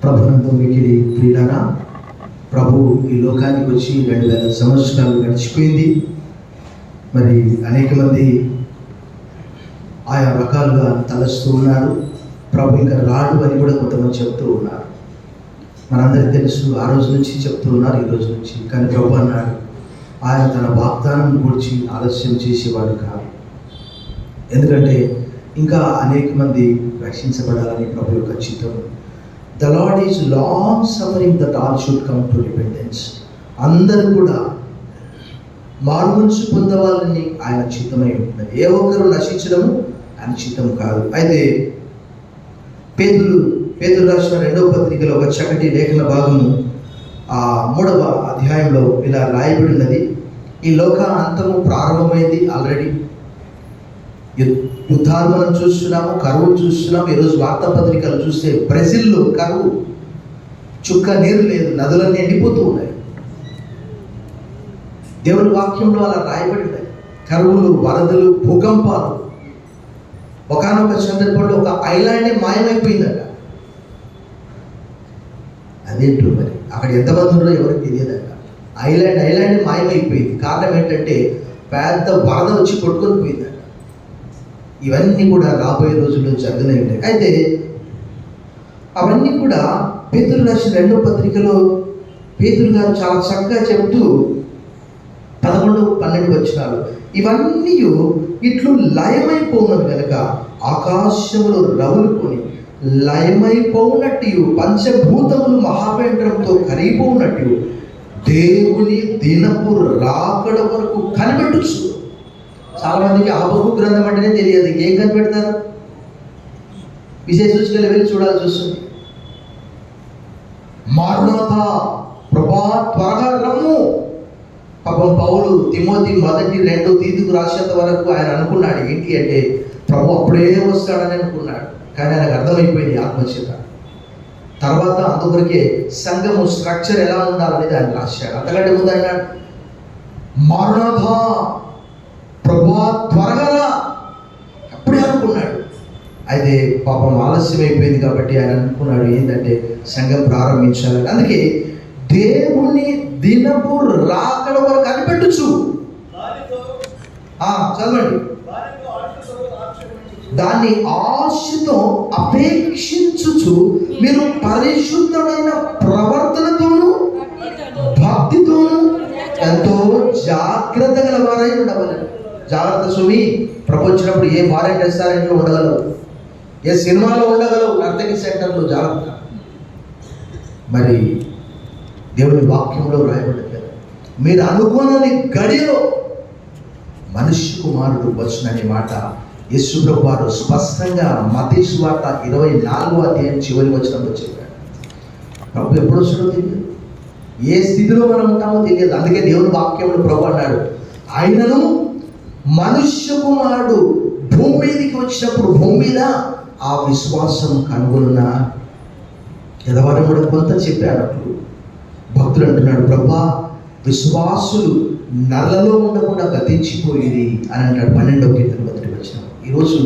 ప్రభునందు మికిలి ప్రియులారా, ప్రభు ఈ లోకానికి వచ్చి 2000 సంవత్సరాలు గడిచిపోయింది. మరి అనేక మంది ఆయా రకాలుగా తలస్తూ ఉన్నారు. ప్రభు ఇంకా రాడు అని కూడా కొంతమంది చెప్తూ ఉన్నారు. మనందరికీ తెలుసు, ఆ రోజు నుంచి చెప్తూ ఉన్నారు, ఈ రోజు నుంచి. కానీ ప్రభు అన్నాడు, ఆయన తన వాగ్దానం గురించి ఆలస్యం చేసేవాడు కాదు. ఎందుకంటే ఇంకా అనేక మంది రక్షించబడాలని ప్రభు యొక్క చిత్తం. The lord is long suffering that all should come to repentance. అందరూ కూడా మారుమనసు పొందవాలని ఆయన చిత్తమై ఉంటుంది. ఏ ఒక్కరు నశించడము ఆయన చిత్తం కాదు. అయితే పేతురు రాసిన 2వ పత్రికలో ఒక చక్కటి లేఖన భాగము 3వ అధ్యాయంలో ఇలా రాయబడి ఉన్నది. ఈ లోక అంతము ప్రారంభమైంది. ఆల్రెడీ యుద్ధాలు మనం చూస్తున్నాము, కరువు చూస్తున్నాము. ఈరోజు వార్తాపత్రికలు చూస్తే బ్రెజిల్లో కరువు, చుక్క నీరు లేదు, నదులన్నీ ఎండిపోతూ ఉన్నాయి. దేవుని వాక్యంలో అలా రాయబడి ఉన్నాయి. కరువులు, వరదలు, భూకంపాలు. ఒకనొక సందర్భంలో ఒక ఐలాండే మాయమైపోయిందట. అదేంటో మరి అక్కడ ఎంతమంది ఉన్నారో ఎవరికి తెలియదట. ఐలాండ్ మాయమైపోయింది. కారణం ఏంటంటే పెద్ద వరద వచ్చి కొట్టుకొని పోయిందట. ఇవన్నీ కూడా రాబోయే రోజుల్లో జరుగుతూనే ఉంటాయి. అయితే అవన్నీ కూడా పేతురు రాసిన 2వ పత్రికలో పేతురు గారు చాలా చక్కగా చెబుతూ 11-12 వచనాలు, ఇవన్నీ ఇట్లు లయమైపోవునవి కనుక ఆకాశములు రవులుకొని లయమైపోవునట్టు, పంచభూతములు మహావేంద్రంతో కరిగిపోవునట్టు దేవుని దినపు రాకడ వరకు కనిపెట్టచ్చు. చాలా మందికి హబక్కు గ్రంథం అంటేనే తెలియదు. ఏం కనిపెడతారు? విశేష సూచికలు వెళ్ళి చూడాల్సి వస్తుంది. మారునాథ, ప్రభా త్వరగా రమ్ము. పాపం పౌలు తిమోతి 1-2 తీతుకు రాసేంత వరకు ఆయన అనుకున్నాడు ఏంటి అంటే ప్రభు అప్పుడే వస్తాడని అనుకున్నాడు. కానీ ఆయనకు అర్థమైపోయింది ఆత్మచేత. తర్వాత అందుకొరకే సంఘము స్ట్రక్చర్ ఎలా ఉండాలనేది ఆయన రాశాడు. అంతకంటే ముందు ఆయన మారునాథ, ప్రభా త్వరగా అప్పుడే అనుకున్నాడు. అయితే పాపం ఆలస్యం అయిపోయింది కాబట్టి ఆయన అనుకున్నాడు ఏంటంటే సంఘం ప్రారంభించాలని. అందుకే దేవుని దినపు రాకడ వరకు కనిపెట్టచ్చు. చదవండి, దాన్ని ఆశతో అపేక్షించుచు మీరు పరిశుద్ధమైన ప్రవర్తనతోనూ భక్తితోనూ ఎంతో జాగ్రత్త గల వారై ఉండవలను. జాగ్రత్త సుమి. ప్రభు వచ్చినప్పుడు ఏ ఫారెన్ రెస్టారెంట్లో ఉండగలవు, ఏ సినిమాలో ఉండగలవు, నర్తకి సెంటర్లో. జాగ్రత్త. మరి దేవుని వాక్యంలో రాయబడింది కదా, మీరు అనుకోనని గడియలో మనుష్య కుమారుడు వచ్చుననే మాట యేసు ప్రభు వారు స్పష్టంగా మత్తయి సువార్త 24వ అధ్యాయం చివరి వచనంలో చెప్పాడు. ప్రభు ఎప్పుడు వస్తాడో తెలియదు, ఏ స్థితిలో మనం ఉంటామో తెలియదు. అందుకే దేవుని వాక్యంలో ప్రభు అన్నాడు, ఆయనను మనుష్య కుమారుడు భూమి మీదకి వచ్చినప్పుడు భూమి మీద ఆ విశ్వాసం కనుగొనునా. ఎదవారం కూడా కొంత చెప్పాడు. అప్పుడు భక్తుడు అంటున్నాడు, ప్రభా విశ్వాసులు నల్లలో ఉండకుండా గతించిపోయేది అని అంటాడు. 12వ కీర్తన 1వ వచనం. ఈరోజు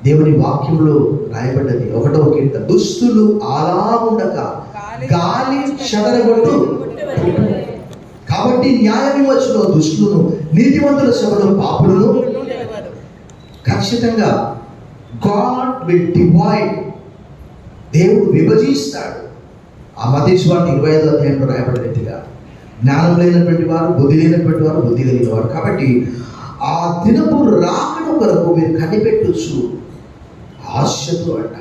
దేవుని వాక్యంలో రాయబడ్డది 1వ కీర్తన, దుస్తులు అలా ఉండక గాలి చెదరగొట్టు. కాబట్టి న్యాయ విమర్శలో దుష్టులను, నీతివంతుల సభలో పాపులను ఖచ్చితంగా గాడ్ విల్ డివైడ్. దేవుడు విభజిస్తాడు. ఆ మత్తయి సువార్త 25వ అధ్యాయంలో రాయబడినట్టుగా జ్ఞానం లేనటువంటి వారు, బుద్ధి లేనటువంటి వారు, బుద్ధి కలిగిన వారు. కాబట్టి ఆ దినపు రాకడ వరకు మీరు కనిపెట్టచ్చు ఆశతో అంట.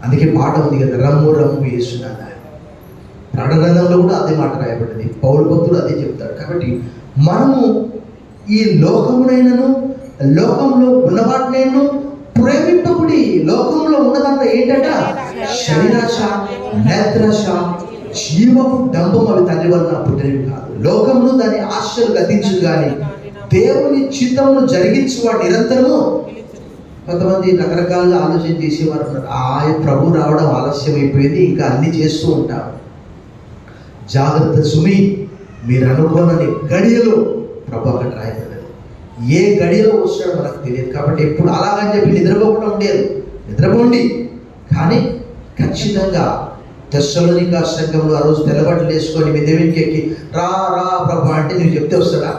అందుకే పాట ఉంది కదా, రమ్ము రమ్ము యేసునాథ. ప్రకటన గ్రంథంలో కూడా అదే మాట రాయబడింది. పౌలు భక్తుడు అదే చెప్తాడు. కాబట్టి మనము ఈ లోకమునైనను లోకంలో ఉన్నవాటినైనా ప్రేమింపకుడి. లోకంలో ఉన్నదంతా ఏంటంట? శరీరాశ, నేత్రాశ, జీవము, డంబం. అవి తండ్రి వలన పుట్టినవి కాదు. లోకమును దాని ఆశలు గతించు కానీ దేవుని చిత్తమును జరిగించువాడు నిరంతరము. కొంతమంది రకరకాలుగా ఆలోచన చేసేవారు ఉన్నారు. ప్రభు రావడం ఆలస్యం అయిపోయింది, ఇంకా అన్ని చేస్తూ ఉంటారు. జాగ్రత్త సుమి. మీరు అనుకోనని గడియలో ప్రభు అక్కడ రాయబడ్డది. ఏ గడియలో వస్తాడో మనకు తెలియదు. కాబట్టి ఎప్పుడు అలాగని చెప్పి నిద్రపోకుండా ఉండేది. నిద్రపోండి, కానీ ఖచ్చితంగా తెస్సలోనిక సంఘంలో ఆ రోజు తెల్లబట్టలు వేసుకొని మీ దేవునికి ఎక్కి రా రా ప్రభా అంటే నువ్వు చెప్తే వస్తాడా?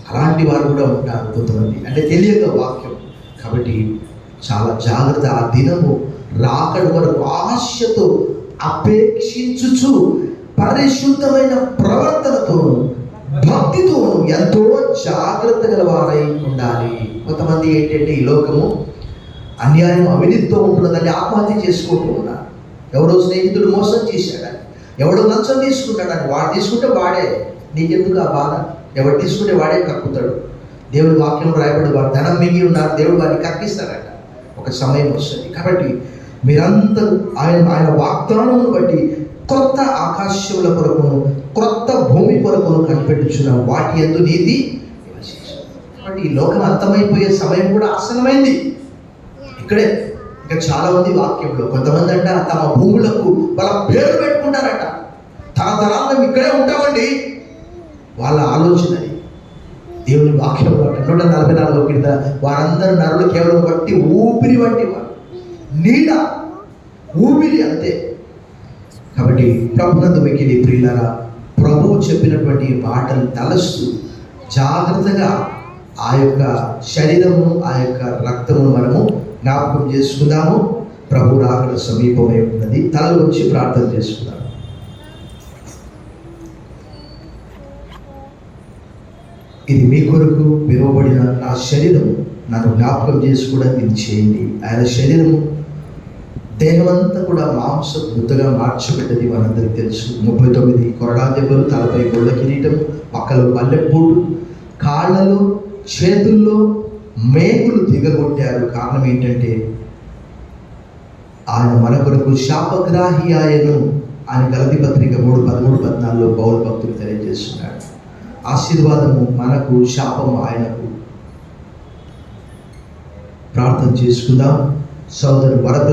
అలాంటి వారు కూడా ఉంటారు కొంతమంది, అంటే తెలియక వాక్యం. కాబట్టి చాలా జాగ్రత్త. ఆ దినము రాకడ వరకు ఆశతో అపేక్షించుచు పరిశుద్ధమైన ప్రవర్తనతోను భక్తితోను ఎంతో జాగ్రత్త గల వారై ఉండాలి. కొంతమంది ఏంటంటే ఈ లోకము అన్యాయం అవినీతితో ఉంటున్నదని ఆత్మహత్య చేసుకుంటూ ఉన్నారు. ఎవరో స్నేహితుడు మోసం చేశాడని, ఎవడో లంచం తీసుకుంటాడని, వాడు తీసుకుంటే వాడే, నీకెందుకు ఆ బాధ? ఎవరు తీసుకుంటే వాడే కక్కుతాడు. దేవుడి వాక్యం రాయబడి వారు ధనం మిగిలి ఉన్నారు, దేవుడు వారిని కక్కిస్తాడట. ఒక సమయం వస్తుంది. కాబట్టి మీరందరూ ఆయన వాగ్దానమును బట్టి క్రొత్త ఆకాశముల కొరకును క్రొత్త భూమి కొరకును కనిపెట్టుచున్న వాటి యందు నీతి నివసించు. కాబట్టి ఈ లోకం అంతమైపోయే సమయం కూడా ఆసన్నమైంది. ఇక్కడే ఇంకా చాలా మంది వాక్యంలో కొంతమంది అంట తమ భూములకు వాళ్ళ పేరు పెట్టుకుంటారట. తరతరాలు ఇక్కడే ఉంటామండి, వాళ్ళ ఆలోచన. దేవుని వాక్యంలో 144 కింద వారందరూ నరులు కేవలం బట్టి ఊపిరి వంటి వారు, నీడ ఊపిరి అంతే. కాబట్టి ప్రభునందు మిక్కిలి ప్రియులారా, ప్రభువు చెప్పినటువంటి మాటలు తలస్తూ జాగ్రత్తగా ఆ యొక్క శరీరము ఆ యొక్క రక్తము మనము జ్ఞాపకం చేసుకుందాము. ప్రభు రాకడ సమీపమై ఉన్నది. తల వచ్చి ప్రార్థన చేసుకుందాం. ఇది మీ కొరకు పిలువబడిన నా శరీరము, నన్ను జ్ఞాపకం చేసుకోవడానికి ఇది చేయండి. ఆయన శరీరము దేహమంతా కూడా మాంస ముద్దగా మార్చబడ్డది మనందరికీ తెలుసు. 39 కొరడా దెబ్బలు, తలపై గొళ్ళ కిరీటం, పక్కలో పల్లెపూటు, కాళ్ళలో చేతుల్లో మేకులు దిగగొట్టారు. కారణం ఏంటంటే ఆయన మన కొరకు శాపగ్రాహి ఆయను అని గలతీ పత్రిక 3:13-14 పౌలు భక్తులు తెలియజేస్తున్నాడు. ఆశీర్వాదము మనకు, శాపము ఆయనకు. ప్రార్థన చేసుకుందాం. సోదరు వరద